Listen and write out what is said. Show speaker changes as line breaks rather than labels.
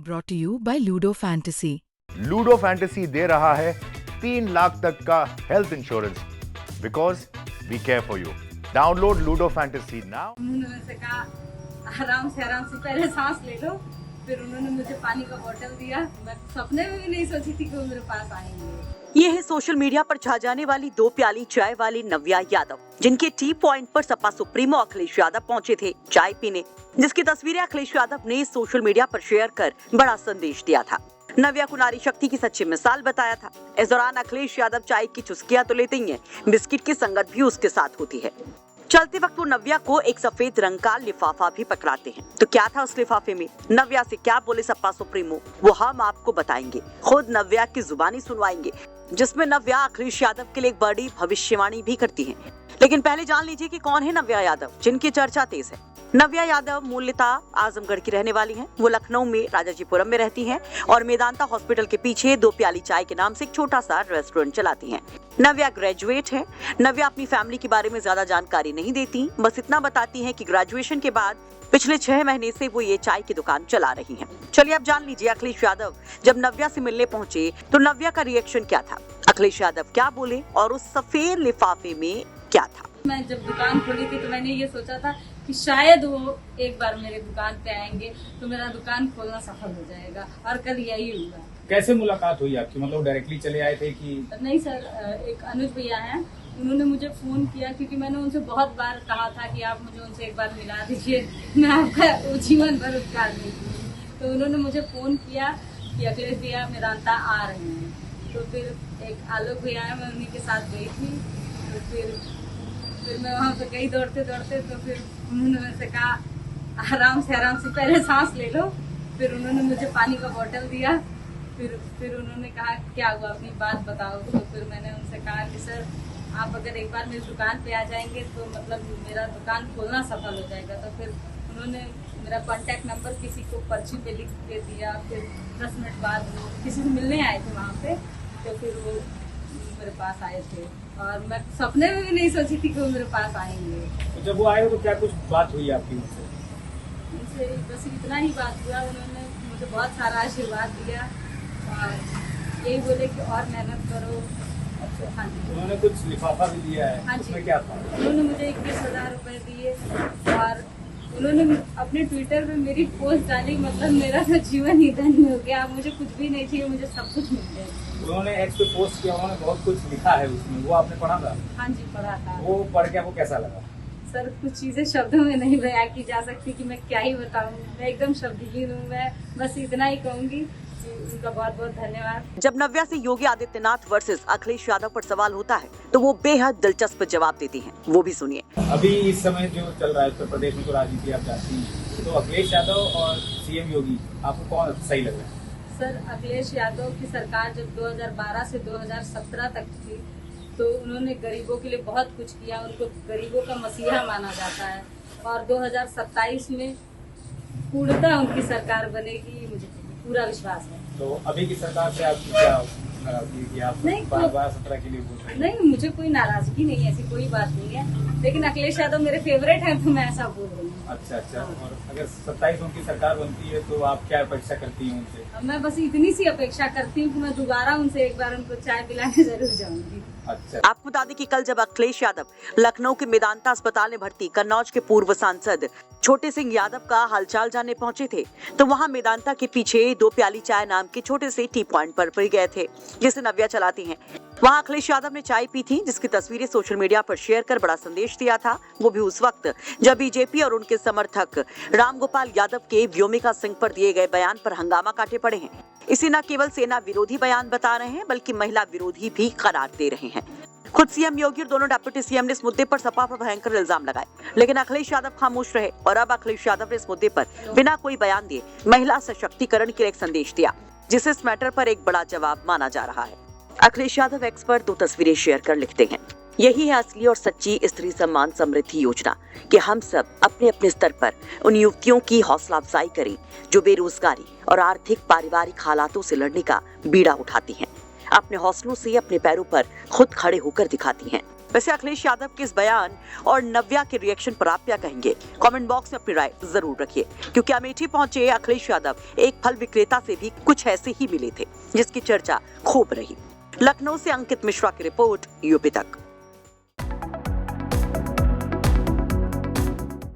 Brought to you by Ludo Fantasy.
Ludo Fantasy दे रहा है 3 लाख तक का health insurance because we care for you. Download Ludo Fantasy now.
उन्होंने मुझसे कहा आराम से पहले सांस ले लो, फिर उन्होंने मुझे पानी का बोतल दिया। मैं सपने में भी नहीं सोची थी कि वो मेरे पास आएंगे।
ये है सोशल मीडिया पर छा जाने वाली 2 प्याली चाय वाली नव्या यादव, जिनके टी पॉइंट पर सपा सुप्रीमो अखिलेश यादव पहुंचे थे चाय पीने, जिसकी तस्वीरें अखिलेश यादव ने सोशल मीडिया पर शेयर कर बड़ा संदेश दिया था। नव्या को नारी शक्ति की सच्ची मिसाल बताया था। इस दौरान अखिलेश यादव चाय की चुस्कियां तो लेते ही हैं, बिस्किट की संगत भी उसके साथ होती है। चलते वक्त वो नव्या को एक सफेद रंग का लिफाफा भी पकड़ाते हैं। तो क्या था उस लिफाफे में, नव्या से क्या बोले सपा सुप्रीमो, वो हम आपको बताएंगे, खुद नव्या की जुबानी सुनवाएंगे, जिसमें नव्या अखिलेश यादव के लिए एक बड़ी भविष्यवाणी भी करती हैं। लेकिन पहले जान लीजिए कि कौन है नव्या यादव, जिनकी चर्चा तेज है। नव्या यादव मूलतः आजमगढ़ की रहने वाली हैं। वो लखनऊ में राजाजीपुरम में रहती हैं और मेदांता हॉस्पिटल के पीछे 2 प्याली चाय के नाम से एक छोटा सा रेस्टोरेंट चलाती हैं। नव्या ग्रेजुएट है। नव्या अपनी फैमिली के बारे में ज्यादा जानकारी नहीं देती, बस इतना बताती हैं कि ग्रेजुएशन के बाद पिछले 6 महीने से वो ये चाय की दुकान चला रही हैं। चलिए अब जान लीजिए अखिलेश यादव जब नव्या से मिलने पहुंचे तो नव्या का रिएक्शन क्या था, अखिलेश यादव क्या बोले और उस सफेद लिफाफे में क्या था।
मैं जब दुकान खोली थी तो मैंने ये सोचा था कि शायद वो एक बार मेरे दुकान पे आएंगे तो मेरा दुकान खोलना सफल हो जाएगा, और कल यही हुआ।
कैसे मुलाकात हुई आपकी, मतलब डायरेक्टली चले आए थे कि?
नहीं सर, एक अनुज भैया हैं, उन्होंने मुझे फोन किया क्योंकि मैंने उनसे बहुत बार कहा था कि आप मुझे उनसे एक बार मिला दीजिए, मैं आपका जीवन भर उपकार देती। तो उन्होंने मुझे फोन किया कि अखिलेश भैया मेदांता आ रहे हैं। तो फिर एक आलोक भैया है, मैं उन्हीं के साथ गई थी। तो फिर मैं वहाँ पे गई दौड़ते दौड़ते, तो फिर उन्होंने मेरे से कहा आराम से पहले सांस ले लो, फिर उन्होंने मुझे पानी का बोतल दिया। फिर उन्होंने कहा क्या हुआ, अपनी बात बताओ। तो फिर मैंने उनसे कहा कि सर आप अगर एक बार मेरी दुकान पे आ जाएंगे तो मतलब मेरा दुकान खोलना सफल हो जाएगा। तो फिर उन्होंने मेरा कॉन्टैक्ट नंबर किसी को पर्ची पे लिख के दिया। फिर 10 मिनट बाद वो किसी से मिलने आए थे वहाँ पे, तो फिर वो मेरे पास आए थे और मैं सपने में भी नहीं सोची थी कि वो मेरे पास आएंगे।
तो जब वो आए तो क्या कुछ बात हुई आपकी उनसे?
उनसे बस इतना ही बात हुआ, उन्होंने मुझे बहुत सारा आशीर्वाद दिया और यही बोले कि और मेहनत करो।
अच्छा,
हाँ जी।
उन्होंने कुछ लिफाफा भी दिया है?
हाँ जी।
उसमें क्या था?
उन्होंने मुझे 21,000 रुपए दिए और उन्होंने अपने ट्विटर पे मेरी पोस्ट डाली, मतलब मेरा तो जीवन ही धन्य हो गया। मुझे कुछ भी नहीं चाहिए, मुझे सब कुछ मिल गया।
उन्होंने एक्स पे पोस्ट किया, उन्होंने बहुत कुछ लिखा है उसमें, वो आपने पढ़ा था?
हाँ जी, पढ़ा था।
वो पढ़ के आपको कैसा लगा?
सर कुछ चीजें शब्दों में नहीं बयां की जा सकती कि मैं क्या ही बताऊं, मैं एकदम शब्दहीन हूँ। मैं बस इतना ही कहूंगी, उनका बहुत बहुत धन्यवाद।
जब नव्या से योगी आदित्यनाथ वर्सेस अखिलेश यादव पर सवाल होता है तो वो बेहद दिलचस्प जवाब देती हैं, वो भी सुनिए।
अभी इस समय जो चल रहा है उत्तर प्रदेश में, तो राजनीति आप जानती हैं, तो अखिलेश यादव और सीएम योगी आपको कौन सही लग रहा है?
सर अखिलेश यादव की सरकार जब 2012 से 2017 तक थी तो उन्होंने गरीबों के लिए बहुत कुछ किया, उनको गरीबों का मसीहा माना जाता है। और 2027 में पूर्णतः उनकी सरकार बनेगी, मुझे पूरा विश्वास है।
तो अभी की सरकार से आपकी क्या नाराजगी कि आप
नहीं,
2017 के लिए बोल रहे हैं?
नहीं, मुझे कोई नाराजगी नहीं है, ऐसी कोई बात नहीं है, लेकिन अखिलेश यादव मेरे फेवरेट हैं तो मैं ऐसा बोल रही हूँ।
अच्छा। और अगर 27 उनकी सरकार बनती है तो आप क्या अपेक्षा करती हैं उनसे?
मैं बस इतनी सी अपेक्षा करती हूँ कि मैं दोबारा उनसे एक बार उनको चाय पिलाने जरूर जाऊंगी।
अच्छा।
आपको बता दें कि कल जब अखिलेश यादव लखनऊ के मेदांता अस्पताल में भर्ती कन्नौज के पूर्व सांसद छोटे सिंह यादव का हालचाल जानने पहुंचे थे तो वहां मेदांता के पीछे 2 प्याली चाय नाम के छोटे से टी पॉइंट पर भी गए थे, जिसे नव्या चलाती हैं। वहां अखिलेश यादव ने चाय पी थी, जिसकी तस्वीरें सोशल मीडिया पर शेयर कर बड़ा संदेश दिया था। वो भी उस वक्त जब बीजेपी और उनके समर्थक रामगोपाल यादव के व्योमिका सिंह पर दिए गए बयान पर हंगामा काटे पड़े हैं। इसे न केवल सेना विरोधी बयान बता रहे हैं बल्कि महिला विरोधी भी करार दे रहे हैं। खुद सीएम योगी और दोनों डिप्टी सीएम ने इस मुद्दे पर सपा पर भयंकर इल्जाम लगाए, लेकिन अखिलेश यादव खामोश रहे और अब अखिलेश यादव ने इस मुद्दे पर बिना कोई बयान दिए महिला सशक्तिकरण के लिए एक संदेश दिया, जिसे इस मैटर पर एक बड़ा जवाब माना जा रहा है। अखिलेश यादव एक्स पर 2 तस्वीरें शेयर कर लिखते हैं, यही है असली और सच्ची स्त्री सम्मान समृद्धि योजना कि हम सब अपने अपने स्तर पर उन युवतियों की हौसला अफजाई करें जो बेरोजगारी और आर्थिक पारिवारिक हालातों से लड़ने का बीड़ा उठाती हैं, अपने हौसलों से अपने पैरों पर खुद खड़े होकर दिखाती हैं। वैसे अखिलेश यादव के इस बयान और नव्या के रिएक्शन पर आप क्या कहेंगे? कमेंट बॉक्स में अपनी राय जरूर रखिए, क्योंकि अमेठी पहुंचे अखिलेश यादव एक फल विक्रेता से भी कुछ ऐसे ही मिले थे, जिसकी चर्चा खूब रही। लखनऊ से अंकित मिश्रा की रिपोर्ट, यूपी तक।